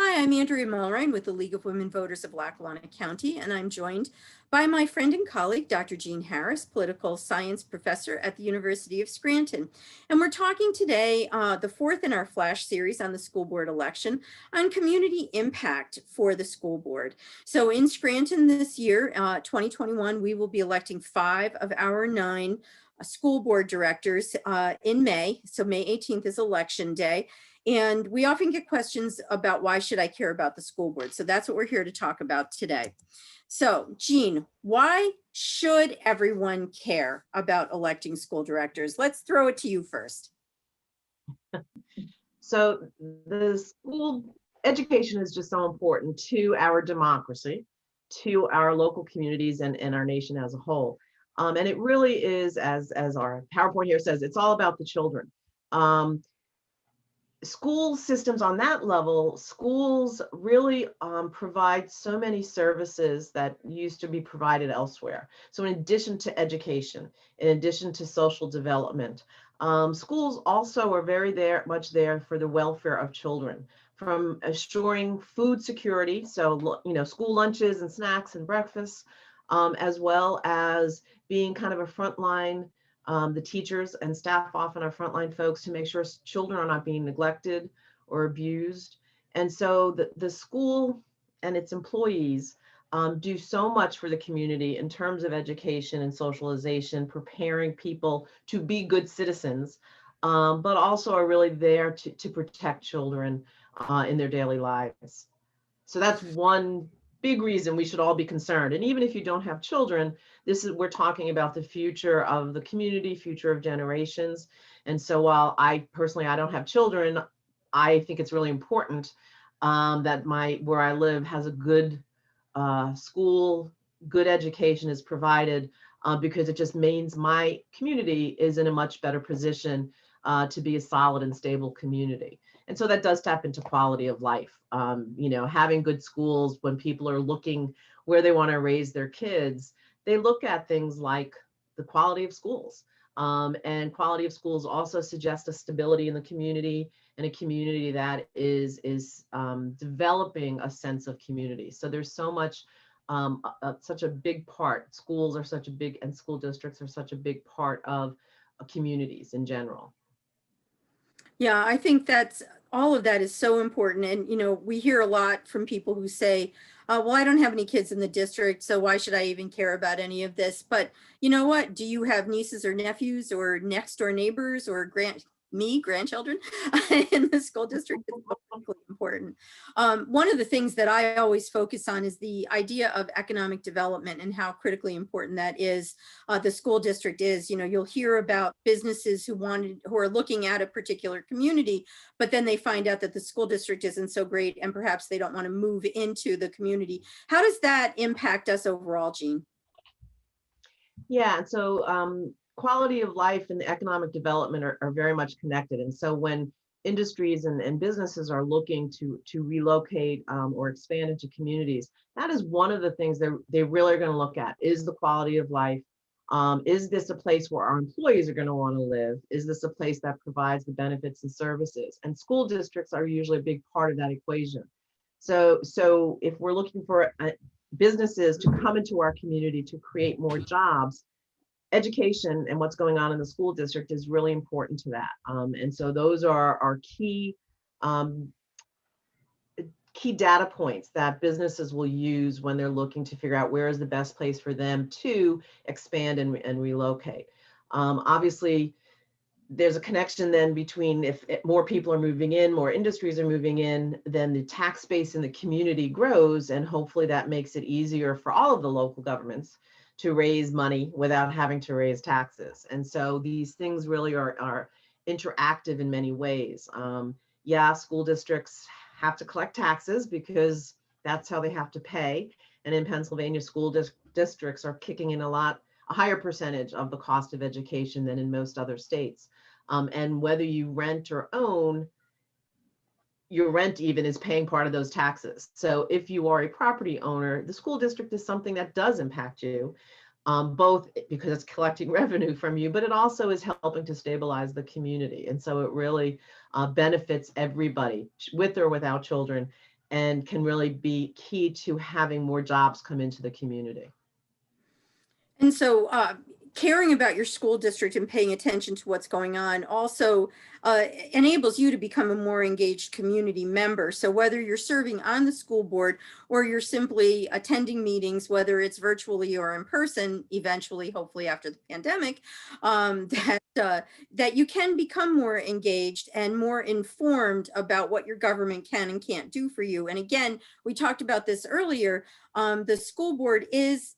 Hi, I'm Andrea Mulrine with the League of Women Voters of Lackawanna County, and I'm joined by my friend and colleague, Dr. Jean Harris, political science professor at the University of Scranton. And we're talking today, the fourth in our flash series on the school board election, on community impact for the school board. So in Scranton this year, 2021, we will be electing 5 of our 9 school board directors in May. So May 18th is election day. And we often get questions about why should I care about the school board? So that's what we're here to talk about today. So Jean, why should everyone care about electing school directors? Let's throw it to you first. So the school education is just so important to our democracy, to our local communities and our nation as a whole. And it really is, as our PowerPoint here says, it's all about the children. School systems on that level, schools really provide so many services that used to be provided elsewhere. So in addition to education, in addition to social development, schools also are very much there for the welfare of children, from assuring food security, so school lunches and snacks and breakfasts, as well as being kind of a frontline. The teachers and staff often are frontline folks to make sure children are not being neglected or abused. And so the school and its employees do so much for the community in terms of education and socialization, preparing people to be good citizens, but also are really there to protect children in their daily lives. So that's one big reason we should all be concerned. And even if you don't have children, we're talking about the future of the community, future of generations. And so while I don't have children, I think it's really important that where I live has a good school, good education is provided, because it just means my community is in a much better position to be a solid and stable community. And so that does tap into quality of life. Having good schools, when people are looking where they want to raise their kids, they look at things like the quality of schools. And quality of schools also suggests a stability in the community, and a community that is developing a sense of community. So there's so much, such a big part. Schools are such a big, and school districts are such a big part of communities in general. Yeah, I think that's all of that is so important. And, we hear a lot from people who say, well, I don't have any kids in the district, so why should I even care about any of this? But you know what? Do you have nieces or nephews or next door neighbors or grandchildren in the school district? It's equally important. One of the things that I always focus on is the idea of economic development and how critically important that is. The school district is, you'll hear about businesses who are looking at a particular community, but then they find out that the school district isn't so great and perhaps they don't want to move into the community. How does that impact us overall, Jean? Yeah, so quality of life and economic development are very much connected. And so when industries and businesses are looking to relocate or expand into communities, that is one of the things they really are going to look at, is the quality of life. Is this a place where our employees are going to want to live? Is this a place that provides the benefits and services? And school districts are usually a big part of that equation. So if we're looking for businesses to come into our community to create more jobs, education and what's going on in the school district is really important to that. And so those are our key data points that businesses will use when they're looking to figure out where is the best place for them to expand and relocate. Obviously, there's a connection then between, if more people are moving in, more industries are moving in, then the tax base in the community grows, and hopefully that makes it easier for all of the local governments to raise money without having to raise taxes. And so these things really are interactive in many ways. Yeah, school districts have to collect taxes because that's how they have to pay. And in Pennsylvania, school districts are kicking in a higher percentage of the cost of education than in most other states. And whether you rent or own, your rent even is paying part of those taxes. So if you are a property owner, the school district is something that does impact you, both because it's collecting revenue from you, but it also is helping to stabilize the community. And so it really benefits everybody, with or without children. and can really be key to having more jobs come into the community. And so, caring about your school district and paying attention to what's going on also enables you to become a more engaged community member. So, whether you're serving on the school board or you're simply attending meetings, whether it's virtually or in person, eventually, hopefully after the pandemic, that you can become more engaged and more informed about what your government can and can't do for you. And again, we talked about this earlier. The school board is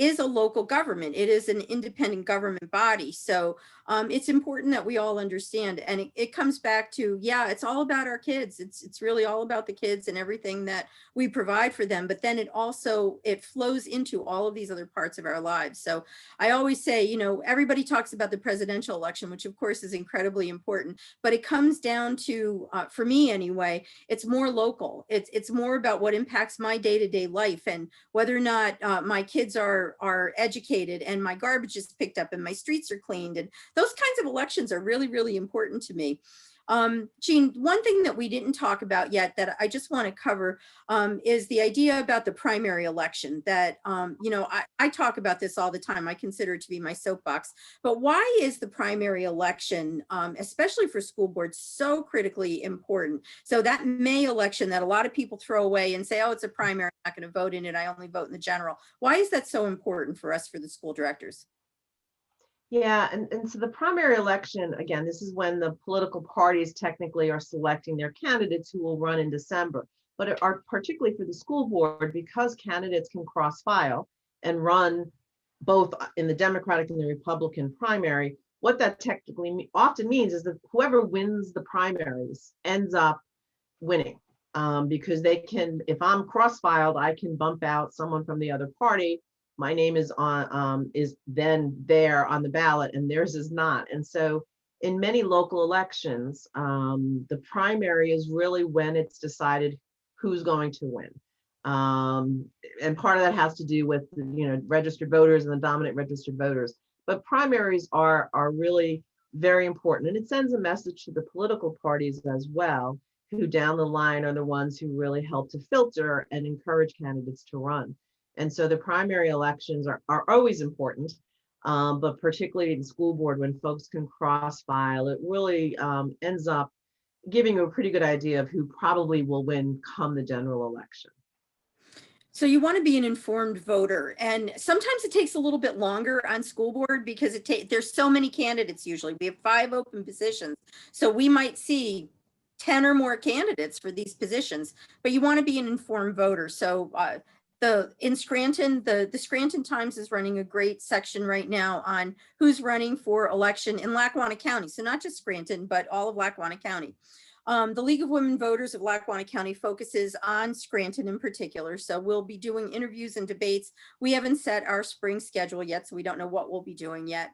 a local government. It is an independent government body. So it's important that we all understand. And it comes back to, yeah, it's all about our kids. It's really all about the kids and everything that we provide for them. But then it flows into all of these other parts of our lives. So I always say, everybody talks about the presidential election, which of course is incredibly important, but it comes down to, for me anyway, it's more local. It's more about what impacts my day-to-day life and whether or not my kids are educated and my garbage is picked up and my streets are cleaned. And those kinds of elections are really, really important to me. Jean, one thing that we didn't talk about yet that I just want to cover is the idea about the primary election that, I talk about this all the time. I consider it to be my soapbox. But why is the primary election, especially for school boards, so critically important? So that May election that a lot of people throw away and say, oh, it's a primary, I'm not going to vote in it. I only vote in the general. Why is that so important for us, for the school directors? Yeah, and so the primary election, again, this is when the political parties technically are selecting their candidates who will run in December. But it are particularly for the school board, because candidates can cross file and run both in the Democratic and the Republican primary. What that technically often means is that whoever wins the primaries ends up winning. Because they can, if I'm cross-filed, I can bump out someone from the other party. My name is then there on the ballot, and theirs is not. And so, in many local elections, the primary is really when it's decided who's going to win. And part of that has to do with registered voters and the dominant registered voters. But primaries are really very important, and it sends a message to the political parties as well, who down the line are the ones who really help to filter and encourage candidates to run. And so the primary elections are always important, but particularly the school board, when folks can cross file, it really ends up giving you a pretty good idea of who probably will win come the general election. So you want to be an informed voter, and sometimes it takes a little bit longer on school board because there's so many candidates. Usually we have 5 open positions, so we might see 10 or more candidates for these positions, but you want to be an informed voter. So in Scranton, the Scranton Times is running a great section right now on who's running for election in Lackawanna County. So not just Scranton, but all of Lackawanna County. The League of Women Voters of Lackawanna County focuses on Scranton in particular. So we'll be doing interviews and debates. We haven't set our spring schedule yet, so we don't know what we'll be doing yet.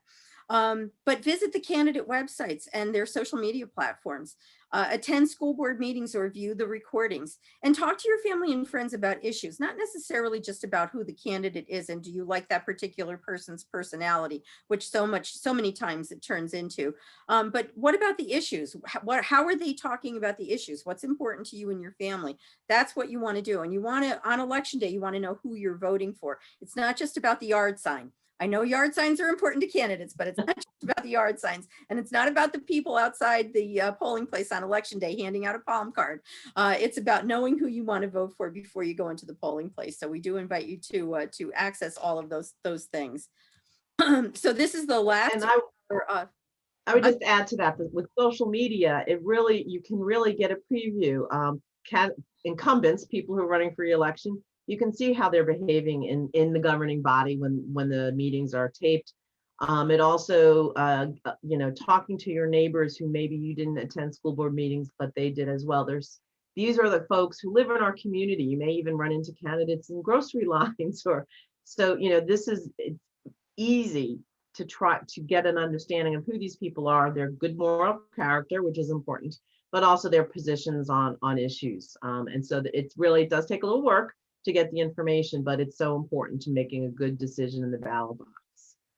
But visit the candidate websites and their social media platforms. Attend school board meetings or view the recordings, and talk to your family and friends about issues, not necessarily just about who the candidate is and do you like that particular person's personality, which so many times it turns into. But what about the issues? How are they talking about the issues? What's important to you and your family? That's what you want to do. And you want to, on election day, you want to know who you're voting for. It's not just about the yard sign. I know yard signs are important to candidates, but it's not just about the yard signs, and it's not about the people outside the polling place on election day handing out a palm card. It's about knowing who you want to vote for before you go into the polling place. So we do invite you to access all of those things. So this is the last. And I would just add to that with social media, you can really get a preview. Incumbents, people who are running for re-election, you can see how they're behaving in the governing body when the meetings are taped. It also, talking to your neighbors who maybe you didn't attend school board meetings, but they did as well. These are the folks who live in our community. You may even run into candidates in grocery lines, it's easy to try to get an understanding of who these people are, their good moral character, which is important, but also their positions on issues. And so it really does take a little work to get the information, but it's so important to making a good decision in the ballot box.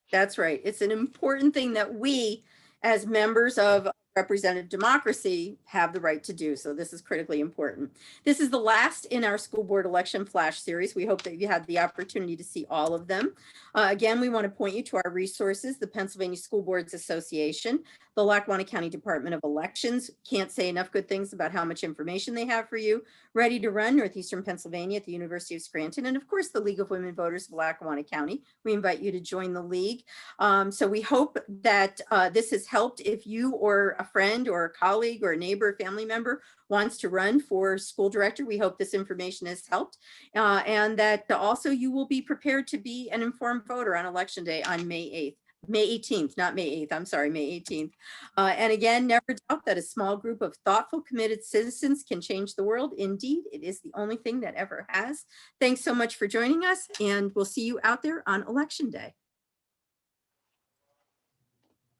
That's right. It's an important thing that we, as members of representative democracy have the right to do. So this is critically important. This is the last in our school board election flash series. We hope that you had the opportunity to see all of them. Again, we want to point you to our resources, the Pennsylvania School Boards Association, the Lackawanna County Department of Elections. Can't say enough good things about how much information they have for you. Ready to Run, Northeastern Pennsylvania at the University of Scranton, and of course, the League of Women Voters of Lackawanna County. We invite you to join the league. So we hope that this has helped. If you or a friend or a colleague or a neighbor, or family member wants to run for school director, we hope this information has helped, and that also you will be prepared to be an informed voter on election day on May 8th. May 18th, not May 8th, I'm sorry, May 18th. And again, never doubt that a small group of thoughtful, committed citizens can change the world. Indeed, it is the only thing that ever has. Thanks so much for joining us, and we'll see you out there on election day.